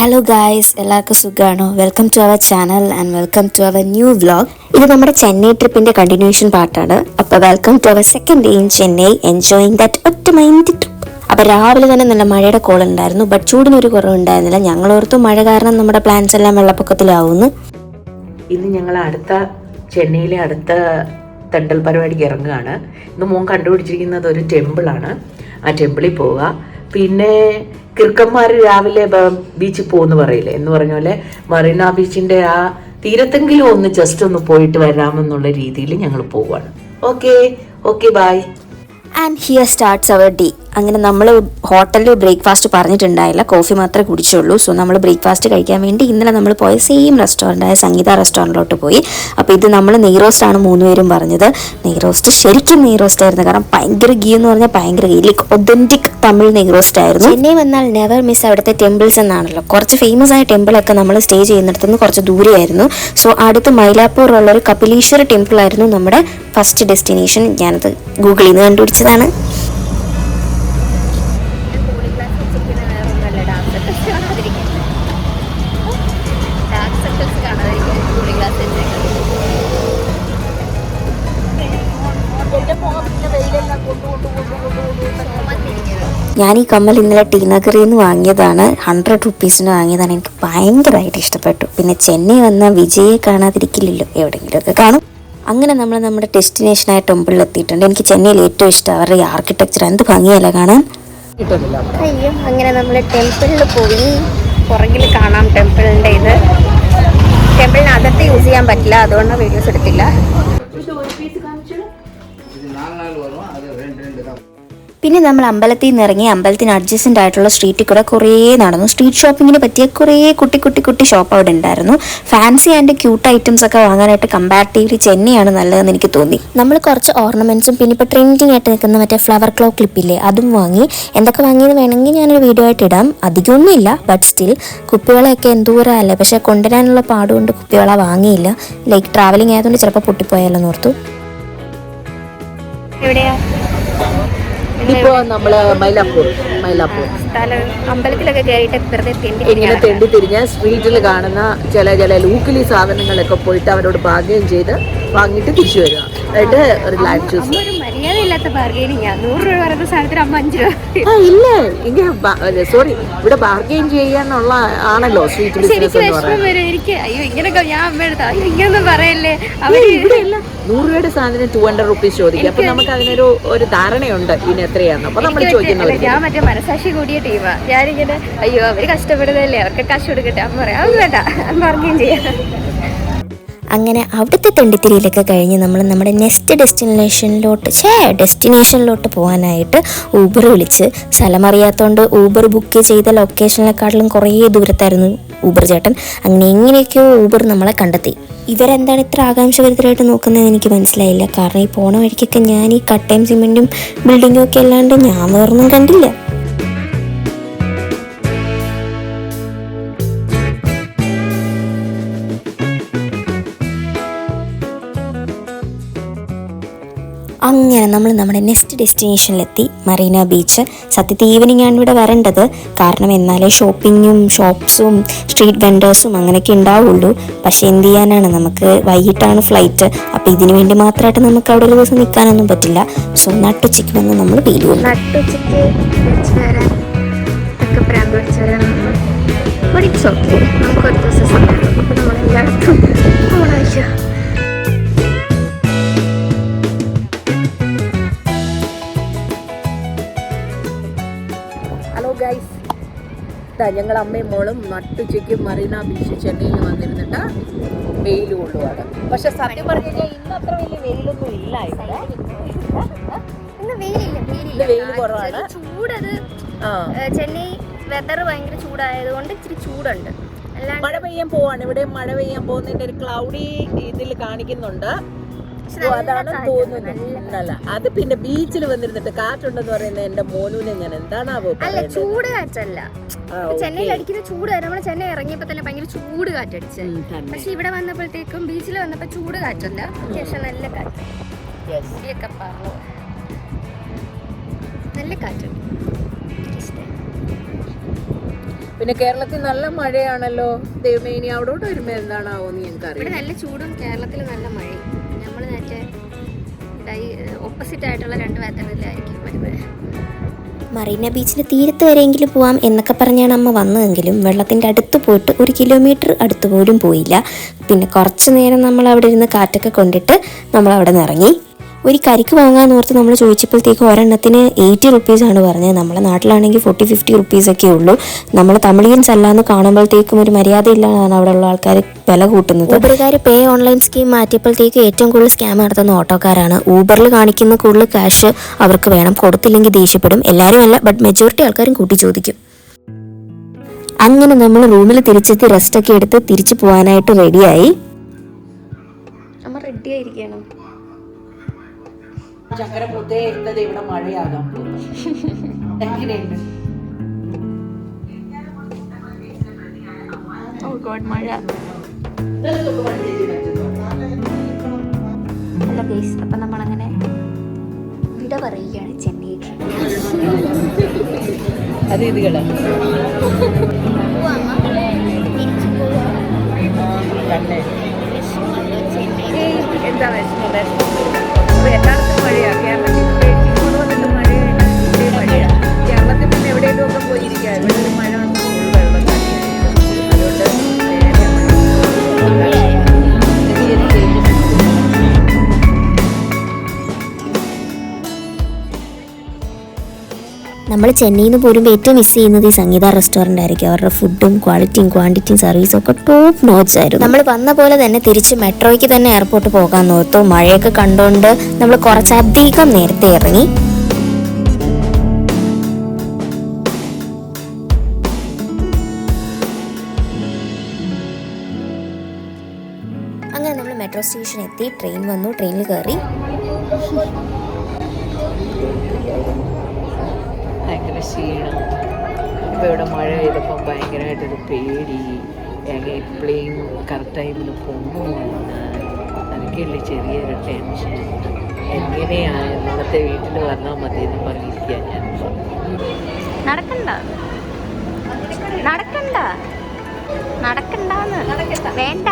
Hello guys, എല്ലാവർക്കും സുഖമാണോ? Welcome to our channel and welcome to our new vlog. ഇത് നമ്മുടെ ചെന്നൈ ട്രിപ്പിന്റെ കണ്ടിന്യൂഷൻ പാർട്ടാണ്. അപ്പോൾ welcome to our second day in Chennai, enjoying that ഒറ്റ മൈൻഡ് ട്രിപ്പ്. അപ്പോൾ രാവിലെ തന്നെ നല്ല മഴയുടെ കോൾ ഉണ്ടായിരുന്നു, ബട്ട് ചൂടിനൊരു കുറവുണ്ടായിരുന്നില്ല. ഞങ്ങളോർത്തും മഴ കാരണം നമ്മുടെ പ്ലാൻസ് എല്ലാം വെള്ളപ്പൊക്കത്തിലാവുന്നു. ഇന്ന് ഞങ്ങൾ ചെന്നൈയിലെ അടുത്ത തെണ്ടൽ പരിപാടിക്ക് ഇറങ്ങുകയാണ്. ഇന്ന് മോൻ കണ്ടുപിടിച്ചിരിക്കുന്നത് ഒരു ടെമ്പിളാണ്. ആ ടെമ്പിളിൽ പോവുക. പിന്നെ കിർക്കന്മാർ രാവിലെ ബീച്ചിൽ പോകുമെന്ന് പറയില്ലേ, എന്ന് പറഞ്ഞ പോലെ മറീന ബീച്ചിന്റെ ആ തീരത്തെങ്കിലും ഒന്ന് ജസ്റ്റ് ഒന്ന് പോയിട്ട് വരാമെന്നുള്ള രീതിയിൽ ഞങ്ങൾ പോവുകയാണ്. Okay bye. And here starts our day. അങ്ങനെ നമ്മൾ ഹോട്ടലിൽ ബ്രേക്ക്ഫാസ്റ്റ് പറഞ്ഞിട്ടുണ്ടായില്ല, കോഫി മാത്രമേ കുടിച്ചുള്ളൂ. സോ നമ്മൾ ബ്രേക്ക്ഫാസ്റ്റ് കഴിക്കാൻ വേണ്ടി ഇന്നലെ നമ്മൾ പോയ സെയിം റെസ്റ്റോറൻറ്റായ സംഗീത റെസ്റ്റോറൻറ്റിലോട്ട് പോയി. അപ്പോൾ ഇത് നമ്മൾ നെയ് റോസ്റ്റ് ആണ് 3 പേരും പറഞ്ഞത്. നെയ് റോസ്റ്റ് ശരിക്കും നെയ് റോസ്റ്റ് ആയിരുന്നു, കാരണം ഭയങ്കര ഗീ എന്ന് പറഞ്ഞാൽ ഭയങ്കര ഗീ, ലൈക്ക് ഒതൻറ്റിക് തമിഴ് നെയ് റോസ്റ്റ് ആയിരുന്നു. ചെന്നൈ വന്നാൽ നെവർ മിസ് അവിടുത്തെ ടെമ്പിൾസ് എന്നാണല്ലോ. കുറച്ച് ഫേമസ് ആയ ടെമ്പിളൊക്കെ നമ്മൾ സ്റ്റേ ചെയ്യുന്നിടത്തുനിന്ന് കുറച്ച് ദൂരെയായിരുന്നു. സോ അടുത്ത് മൈലാപ്പൂറുള്ള ഒരു കപിലീശ്വര ടെമ്പിൾ ആയിരുന്നു നമ്മുടെ ഫസ്റ്റ് ഡെസ്റ്റിനേഷൻ. ഞാനത് ഗൂഗിളിൽ നിന്ന് കണ്ടുപിടിച്ചതാണ്. ഞാൻ ഈ കമ്മൽ ഇന്നലെ ടി നഗറിൽ നിന്ന് വാങ്ങിയതാണ്. 100 റുപ്പീസിന് വാങ്ങിയതാണ്. എനിക്ക് ഭയങ്കരമായിട്ട് ഇഷ്ടപ്പെട്ടു. പിന്നെ ചെന്നൈ വന്ന വിജയെ കാണാതിരിക്കില്ലല്ലോ, എവിടെയെങ്കിലുമൊക്കെ കാണും. അങ്ങനെ നമ്മൾ നമ്മുടെ ഡെസ്റ്റിനേഷനായ ടെമ്പിളിൽ എത്തിയിട്ടുണ്ട്. എനിക്ക് ചെന്നൈയിൽ ഏറ്റവും ഇഷ്ടം അവരുടെ ഈ ആർക്കിടെക്ചർ, എന്ത് ഭംഗിയല്ല കാണാൻ. അയ്യോ, അങ്ങനെ നമ്മൾ ടെമ്പിളിൽ പോയി. പുറകിൽ കാണാം ടെമ്പിളിൻ്റെ ഇത്. ടെമ്പിളിനകത്ത് യൂസ് ചെയ്യാൻ പറ്റില്ല, അതുകൊണ്ട് വീഡിയോസ് എടുത്തില്ല. പിന്നെ നമ്മൾ അമ്പലത്തിൽ നിന്ന് ഇറങ്ങി അമ്പലത്തിന് അഡ്ജസ്റ്റൻ്റ് ആയിട്ടുള്ള സ്ട്രീറ്റിൽ കൂടെ കുറേ നടന്നു. സ്ട്രീറ്റ് ഷോപ്പിങ്ങിന് പറ്റിയ കുറേ കുട്ടി ഷോപ്പ് അവിടെ ഉണ്ടായിരുന്നു. ഫാൻസി ആൻഡ് ക്യൂട്ട് ഐറ്റംസ് ഒക്കെ വാങ്ങാനായിട്ട് കമ്പാരിറ്റീവ്ലി ചെന്നൈയാണ് നല്ലതെന്ന് എനിക്ക് തോന്നി. നമ്മൾ കുറച്ച് ഓർണമെന്റ്സും പിന്നെ ഇപ്പോൾ ട്രെൻഡിങ് ആയിട്ട് നിൽക്കുന്ന മറ്റേ ഫ്ലവർ ക്ലോ ക്ലിപ്പില്ലേ, അതും വാങ്ങി. എന്തൊക്കെ വാങ്ങിയെന്ന് വേണമെങ്കിൽ ഞാനൊരു വീഡിയോ ആയിട്ട് ഇടാം. അധികമൊന്നുമില്ല, ബട്ട് സ്റ്റിൽ കുപ്പികളൊക്കെ എന്തോരം അല്ലേ. പക്ഷേ കൊണ്ടുവരാനുള്ള പാടുകൊണ്ട് കുപ്പികളെ വാങ്ങിയില്ല. ലൈക്ക് ട്രാവലിംഗ് ആയതുകൊണ്ട് ചിലപ്പോൾ പൊട്ടിപ്പോയാലോ എന്നോർത്തു. എവിടെയാ ഇപ്പോ നമ്മള് മൈലാപ്പൂർ അമ്പലത്തിലൊക്കെ കയറിയിട്ട് ഇങ്ങനെ തെണ്ടി തിരിഞ്ഞ സ്ട്രീറ്റിൽ കാണുന്ന ചില ലൂക്കലി സാധനങ്ങളൊക്കെ പോയിട്ട് അവരോട് ബാർഗെയിൻ ചെയ്ത് വാങ്ങിയിട്ട് തിരിച്ചു വരിക. എന്നിട്ട് റിലാക്സ് ചൂസ്. മര്യാദയില്ലാത്ത ബാർഗെയിനിങ്. 100 രൂപ പറയുന്ന സാധനത്തിന് 5 രൂപ. ഇല്ലേ, ഇങ്ങനെ സോറി, ഇവിടെ ബാർഗെയിൻ ചെയ്യാനുള്ള ആണല്ലോ സ്ട്രീറ്റ് ബിസിനസ് എന്ന് പറയുന്നത്. എനിക്ക് അയ്യോ ഇങ്ങനെയൊക്കെ ഞാൻ അമ്മയെടുത്ത അയ്യോ ഇങ്ങനൊന്നും പറയല്ലേ. ഇവിടെയല്ല 100 രൂപയുടെ സാധനം 200 റുപ്പീസ് ചോദിക്കും. അപ്പൊ നമുക്ക് അതിനൊരു ധാരണയുണ്ട് ഇതിന് എത്രയാന്ന്. അപ്പൊ നമ്മൾ ചോദിക്കുന്നത് ഞാൻ മറ്റേ മനസാക്ഷി കൂടിയ ടീമാ. ഞാനിങ്ങനെ അയ്യോ അവര് കഷ്ടപ്പെടുന്നതല്ലേ, അവർക്ക് കാശ് കൊടുക്കട്ടെ. അമ്മ പറയാം അത് വേണ്ട, ബാർഗെയിൻ ചെയ്യാം. അങ്ങനെ അവിടുത്തെ തെണ്ടിത്തിരിയിലൊക്കെ കഴിഞ്ഞ് നമ്മൾ നമ്മുടെ നെക്സ്റ്റ് ഡെസ്റ്റിനേഷനിലോട്ട് പോകാനായിട്ട് ഊബർ വിളിച്ച്. സ്ഥലമറിയാത്തതുകൊണ്ട് ഊബർ ബുക്ക് ചെയ്ത ലൊക്കേഷനിലെക്കാട്ടിലും കുറേ ദൂരത്തായിരുന്നു ഊബർ ചേട്ടൻ. അങ്ങനെ എങ്ങനെയൊക്കെയോ ഊബർ നമ്മളെ കണ്ടെത്തി. ഇവരെന്താണ് ഇത്ര ആകാംക്ഷഭരിതരായിട്ട് നോക്കുന്നതെന്ന് എനിക്ക് മനസ്സിലായില്ല. കാരണം ഈ പോണ വഴിക്കൊക്കെ ഞാൻ ഈ കട്ടയും സിമെൻറ്റും ബിൽഡിങ്ങും ഒക്കെ അല്ലാണ്ട് ഞാൻ വേറൊന്നും കണ്ടില്ല. അങ്ങനെ നമ്മൾ നമ്മുടെ നെക്സ്റ്റ് ഡെസ്റ്റിനേഷനിലെത്തി, മറീന ബീച്ച്. സത്യത്തിൽ ഈവനിങ് ആണ് ഇവിടെ വരേണ്ടത്, കാരണം എന്നാലേ ഷോപ്പിങ്ങും ഷോപ്സും സ്ട്രീറ്റ് വെൻഡേഴ്സും അങ്ങനെയൊക്കെ ഉണ്ടാവുള്ളൂ. പക്ഷേ എന്ത് ചെയ്യാനാണ്, നമുക്ക് വൈകിട്ടാണ് ഫ്ലൈറ്റ്. അപ്പോൾ ഇതിനു വേണ്ടി മാത്രമായിട്ട് നമുക്ക് അവിടെ ഒരു ദിവസം നിൽക്കാനൊന്നും പറ്റില്ല. സോ നട്ടുച്ചയ്ക്ക് വന്ന് നമ്മൾ വെയിൽ കൊണ്ടു. ഞങ്ങൾ അമ്മയും മോളും നട്ടുച്ചയ്ക്ക് മറീന ബീച്ച് ചെന്നൈയിൽ വന്നിരുന്നിട്ട് വെയിൽ കൊള്ളുവാണ്. പക്ഷെ സത്യം പറഞ്ഞു കഴിഞ്ഞാൽ ഇന്ന് അത്ര വലിയ വെയിലൊന്നും ഇല്ല. ഇന്ന് വെയിൽ കുറവാണ്. ചൂടത് ചെന്നൈ വെതർ ഭയങ്കര ചൂടായതുകൊണ്ട് ഇച്ചിരി ചൂടുണ്ട്. മഴ പെയ്യാൻ പോവാണ്. ഇവിടെ മഴ പെയ്യാൻ പോകുന്നതിന്റെ ഒരു ക്ലൗഡി ഇതിൽ കാണിക്കുന്നുണ്ട്. അതാണ് തോന്നുന്നത്. അത് പിന്നെ ബീച്ചിൽ വന്നിരുന്നിട്ട് കാറ്റുണ്ടെന്ന് പറയുന്നത് എന്റെ മോനൂനെ ഞാൻ എന്താണാവോ. അല്ല, ചൂട് കാറ്റല്ല. ചെന്നൈയിൽ അടിക്കുന്ന ചൂട് നമ്മള് ചെന്നൈ ഇറങ്ങിയപ്പോ തന്നെ ഭയങ്കര ചൂട് കാറ്റടിച്ച്. പക്ഷെ ഇവിടെ വന്നപ്പോഴത്തേക്കും ബീച്ചിൽ വന്നപ്പോ ചൂട് കാറ്റല്ല, അത്യാവശ്യം നല്ല കാറ്റ്. നല്ല കാറ്റുണ്ട്. പിന്നെ കേരളത്തിൽ നല്ല മഴയാണല്ലോ ദൈവമേ. ഇനി അവിടോട്ട് വരുമ്പോ എന്താണാവോന്ന് ഇവിടെ ഞങ്ങൾക്കറിയാം. നല്ല ചൂടും കേരളത്തിൽ നല്ല മഴയും. നമ്മൾ നേരത്തെ ഓപ്പോസിറ്റ് ആയിട്ടുള്ള രണ്ട് പാറ്റേണിലായിരിക്കും വരുന്നത്. മറീന ബീച്ചിന് തീരത്ത് വരെയെങ്കിലും പോവാം എന്നൊക്കെ പറഞ്ഞാണ് അമ്മ വന്നതെങ്കിലും വെള്ളത്തിൻ്റെ അടുത്ത് പോയിട്ട് 1 കിലോമീറ്റർ അടുത്ത് പോലും പോയില്ല. പിന്നെ കുറച്ച് നേരം നമ്മൾ അവിടെ ഇരുന്ന് കാറ്റൊക്കെ കൊണ്ടിട്ട് നമ്മൾ അവിടെ നിന്ന് ഇറങ്ങി. ഒരു കരിക്ക് വാങ്ങാമെന്ന് ഓർത്ത് നമ്മൾ ചോദിച്ചപ്പോഴത്തേക്ക് ഒരെണ്ണത്തിന് 80 റുപ്പീസാണ് പറഞ്ഞത്. നമ്മളെ നാട്ടിലാണെങ്കിൽ 40-50 റുപ്പീസൊക്കെ ഉള്ളൂ. നമ്മൾ തമിഴിയൻസ് അല്ലാന്ന് കാണുമ്പോഴത്തേക്കും ഒരു മര്യാദയില്ലാതാണ് അവിടെ ഉള്ള ആൾക്കാർ വില കൂട്ടുന്നത്. ഊബറുകാർ പേ ഓൺലൈൻ സ്കീം മാറ്റിയപ്പോഴത്തേക്ക് ഏറ്റവും കൂടുതൽ സ്കാം നടത്തുന്ന ഓട്ടോക്കാരാണ്. ഊബറിൽ കാണിക്കുന്ന കൂടുതൽ ക്യാഷ് അവർക്ക് വേണം, കൊടുത്തില്ലെങ്കിൽ ദേഷ്യപ്പെടും. എല്ലാവരും അല്ല, ബട്ട് മെജോറിറ്റി ആൾക്കാരും കൂട്ടി ചോദിക്കും. അങ്ങനെ നമ്മൾ റൂമിൽ തിരിച്ചെത്തി റെസ്റ്റൊക്കെ എടുത്ത് തിരിച്ചു പോകാനായിട്ട് റെഡിയായി. നമ്മൾ റെഡി ആയിരിക്കണം. ചക്കര പൂത്തേ എന്നത് ഇവിടെ മഴയാകാൻ പോകുന്നു. എങ്ങനെയുണ്ട്? മഴ അല്ല ഗൈസ്. അപ്പം നമ്മളങ്ങനെ വിട പറയുകയാണ് ചെന്നൈക്ക്. അത് ഇതുകളാ എന്താ വിഷമം? എല്ലായിടത്തും മഴയാണ്. കേരളത്തിൽ വന്നിട്ട് മഴയാണ്, ഇവിടെ മഴയാണ്. കേരളത്തിൽ പിന്നെ എവിടെയെങ്കിലും ഒക്കെ പോയിരിക്കാം. ഇവിടെ മഴ വെള്ളം അതുകൊണ്ട് നമ്മൾ ചെന്നൈയിൽ നിന്ന് പോരുമ്പോൾ ഏറ്റവും മിസ് ചെയ്യുന്നത് ഈ സംഗീത റെസ്റ്റോറൻ്റ് ആയിരിക്കും. അവരുടെ ഫുഡും ക്വാളിറ്റിയും ക്വാണ്ടിറ്റിയും സർവീസും ഒക്കെ ടോപ്പ് നോച്ച് ആയിരുന്നു. നമ്മൾ വന്ന പോലെ തന്നെ തിരിച്ച് മെട്രോയ്ക്ക് തന്നെ എയർപോർട്ട് പോകാൻ നോർത്തു. മഴയൊക്കെ കണ്ടുകൊണ്ട് നമ്മൾ കുറച്ചധികം നേരത്തെ ഇറങ്ങി. അങ്ങനെ നമ്മൾ മെട്രോ സ്റ്റേഷൻ എത്തി. ട്രെയിൻ വന്നു, ട്രെയിനിൽ കയറി. ഭയങ്കര ക്ഷീണം. ഇപ്പോൾ ഇവിടെ മഴ പെയ്തപ്പം ഭയങ്കരമായിട്ടൊരു പേടി. പ്ലെയിൻ കറക്റ്റ് ടൈമിൽ പൊങ്ങുമെന്ന് എനിക്കുള്ള ചെറിയൊരു ടെൻഷൻ. എങ്ങനെയാണ് ഇന്നത്തെ വീട്ടിൽ വന്നാൽ മതി എന്ന് പറഞ്ഞിരിക്കുക. ഞാനിപ്പോൾ നടക്കണ്ട നടക്കണ്ട നടക്കണ്ട വേണ്ട.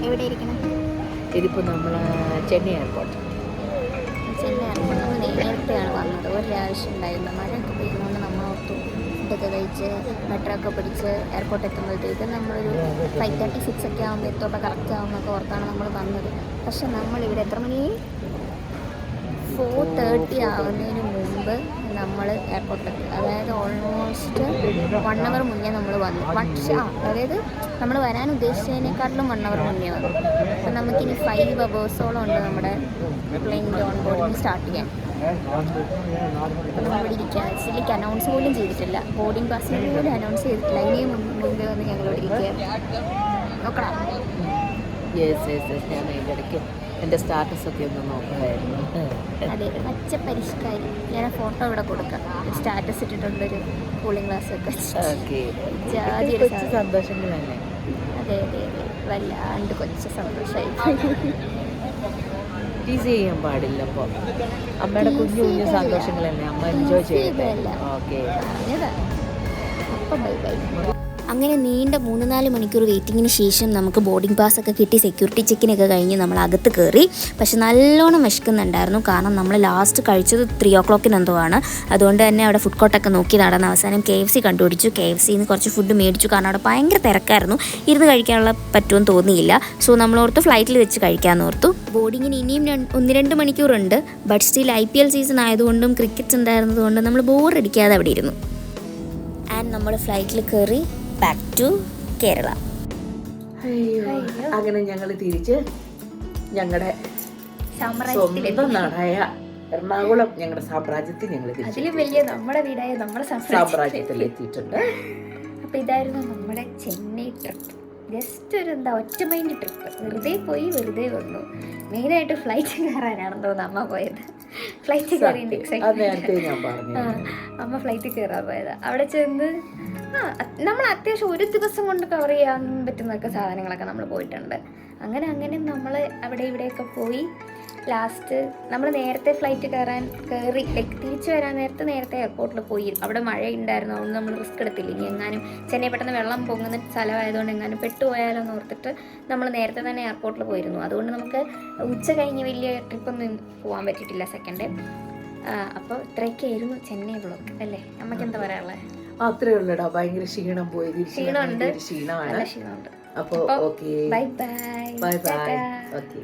എവിടെ ഇരിക്കണം? ഇതിപ്പോൾ നമ്മൾ ചെന്നൈ എയർപോർട്ട്. ചെന്നൈ എയർപോർട്ട് നമ്മൾ നേരത്തെയാണ് വന്നത്. ഒരാവശ്യം ഉണ്ടായില്ല. മഴയൊക്കെ പെയ്യുന്നതുകൊണ്ട് നമ്മൾ ഓർത്തു ഫുഡൊക്കെ കഴിച്ച് മെട്രോ ഒക്കെ പിടിച്ച് എയർപോർട്ട് എത്തുമ്പോഴത്തേക്ക് നമ്മളൊരു 5:36 ഒക്കെ ആകുമ്പോൾ എത്തും. അപ്പോൾ കറക്റ്റ് ആകുമെന്നൊക്കെ ഓർത്താണ് നമ്മൾ വന്നത്. പക്ഷെ നമ്മളിവിടെ എത്ര മണി 4:30 ആവുന്നതിന് മുമ്പ് നമ്മൾ എയർപോർട്ടിലെത്തി. അതായത് ഓൾമോസ്റ്റ് 1 അവർ മുന്നേ നമ്മൾ വന്നു. അതായത് നമ്മൾ വരാൻ ഉദ്ദേശിച്ചതിനേക്കാട്ടിലും 1 അവർ മുന്നേ വന്നു. അപ്പം നമുക്കിനി 5 അവേഴ്സോളം ഉണ്ട് നമ്മുടെ പ്ലെയിനിൻ്റെ ഓൺ ബോർഡിങ് സ്റ്റാർട്ട് ചെയ്യാൻ. അപ്പം നമ്മളിവിടെ ഇരിക്കുക. ആക്ച്വലിക്ക് അനൗൺസ് പോലും ചെയ്തിട്ടില്ല. ബോർഡിംഗ് പാസിന് പോലും അനൗൺസ് ചെയ്തിട്ടില്ല. ഇനിയും മുൻപേ വന്ന് ഞങ്ങളിവിടെ ഇരിക്കുക. നോക്കണം. യെസ് ഞാൻ അതിൻ്റെ ഇടയ്ക്ക് എൻ്റെ സ്റ്റാറ്റസൊക്കെ ഒന്ന് നോക്കുമായിരുന്നു. അതെ, പച്ച പരിഷ്കാരി. ഞാൻ ഫോട്ടോ ഇവിടെ കൊടുക്കാം. സ്റ്റാറ്റസ് ഇട്ടിട്ടുള്ളൊരു കൂളിംഗ് ഗ്ലാസ് ഒക്കെ. ഓക്കെ, ജാതി കൊച്ചു സന്തോഷങ്ങൾ തന്നെ. അതെ അതെ അതെ, വല്ലാണ്ട് കൊച്ചു സന്തോഷമായി. ടീസ് ചെയ്യാൻ പാടില്ല. അപ്പോൾ അമ്മയുടെ കുഞ്ഞു കുഞ്ഞു സന്തോഷങ്ങളല്ലേ അമ്മ എൻജോയ് ചെയ്തല്ല. ഓക്കെ, അപ്പം ബൈ ബൈ. അങ്ങനെ നീണ്ട 3-4 മണിക്കൂർ വെയിറ്റിങ്ങിന് ശേഷം നമുക്ക് ബോർഡിംഗ് പാസ്സൊക്കെ കിട്ടി. സെക്യൂരിറ്റി ചെക്കിനൊക്കെ കഴിഞ്ഞ് നമ്മൾ അകത്ത് കയറി. പക്ഷെ നല്ലോണം വിശക്കുന്നുണ്ടായിരുന്നു. കാരണം നമ്മൾ ലാസ്റ്റ് കഴിച്ചത് 3 o'clock എന്തോ ആണ്. അതുകൊണ്ട് തന്നെ അവിടെ ഫുഡ് കോർട്ടൊക്കെ നോക്കി നടന്ന് അവസാനം KFC കണ്ടുപിടിച്ചു. KFCയിൽ നിന്ന് കുറച്ച് ഫുഡ് മേടിച്ചു. കാരണം അവിടെ ഭയങ്കര തിരക്കായിരുന്നു. ഇരുന്ന് കഴിക്കാനുള്ള പറ്റുമെന്ന് തോന്നിയില്ല. സോ നമ്മളോർത്ത് ഫ്ലൈറ്റിൽ വെച്ച് കഴിക്കാമെന്ന് ഓർത്തു. ബോർഡിങ്ങിന് ഇനിയും 1-2 മണിക്കൂറുണ്ട്. ബട്ട് സ്റ്റിൽ IPL സീസൺ ആയതുകൊണ്ടും ക്രിക്കറ്റ് ഉണ്ടായിരുന്നതുകൊണ്ടും നമ്മൾ ബോറടിക്കാതെ അവിടെ ഇരുന്നു. ആൻഡ് നമ്മൾ ഫ്ലൈറ്റിൽ കയറി ബാക്ക് ടു കേരള. അങ്ങനെ ഞങ്ങൾ തിരിച്ച് ഞങ്ങളുടെ സ്വന്തം നാടായ എറണാകുളം ഞങ്ങളുടെ സാമ്രാജ്യത്തിൽ ഞങ്ങൾ അതിലും വലിയ നമ്മുടെ വീടായ നമ്മുടെ സാമ്രാജ്യത്തിൽ എത്തിയിട്ടുണ്ട്. അപ്പോൾ ഇതായിരുന്നു നമ്മുടെ ചെന്നൈ ട്രിപ്പ്. ജസ്റ്റ് ഒരു എന്താ ഒറ്റ മൈൻഡ് ട്രിപ്പ്, വെറുതെ പോയി വെറുതെ വന്നു. മെയിനായിട്ട് ഫ്ലൈറ്റ് കയറാനാണെന്ന് തോന്നുന്നു അമ്മ പോയത്. ഫ്ലൈറ്റ് കയറി അമ്മ ഫ്ലൈറ്റിൽ കയറാൻ പോയത്. അവിടെ ചെന്ന് നമ്മൾ അത്യാവശ്യം ഒരു ദിവസം കൊണ്ട് കവർ ചെയ്യാൻ പറ്റുന്നൊക്കെ സാധനങ്ങളൊക്കെ നമ്മൾ പോയിട്ടുണ്ട്. അങ്ങനെ നമ്മൾ അവിടെ ഇവിടെയൊക്കെ പോയി ലാസ്റ്റ് നമ്മൾ നേരത്തെ ഫ്ലൈറ്റ് കയറി ലൈക്ക് തിരിച്ചു വരാൻ നേരത്തെ എയർപോർട്ടിൽ പോയി. അവിടെ മഴ ഉണ്ടായിരുന്നു, അതുകൊണ്ട് നമ്മൾ റിസ്ക് എടുത്തില്ല. ഇനി എങ്ങാനും ചെന്നൈ പെട്ടെന്ന് വെള്ളം പൊങ്ങുന്ന സ്ഥലമായതുകൊണ്ട് എങ്ങാനും പെട്ടുപോയാലോ എന്ന് ഓർത്തിട്ട് നമ്മൾ നേരത്തെ തന്നെ എയർപോർട്ടിൽ പോയിരുന്നു. അതുകൊണ്ട് നമുക്ക് ഉച്ച കഴിഞ്ഞ് വലിയ ട്രിപ്പൊന്നും പോകാൻ പറ്റിയിട്ടില്ല സെക്കൻഡ്. അപ്പോൾ ഇത്രയൊക്കെയായിരുന്നു ചെന്നൈ വ്ളോഗ് അല്ലേ? നമുക്ക് എന്താ പറയാനുള്ളത്? അത്രേ ഉള്ളടാ. ഭയങ്കര ക്ഷീണം പോയി, ക്ഷീണമുണ്ട്, ക്ഷീണമാണ്. നല്ല ക്ഷീണമുണ്ട്. അപ്പോൾ okay, bye bye bye. Okay.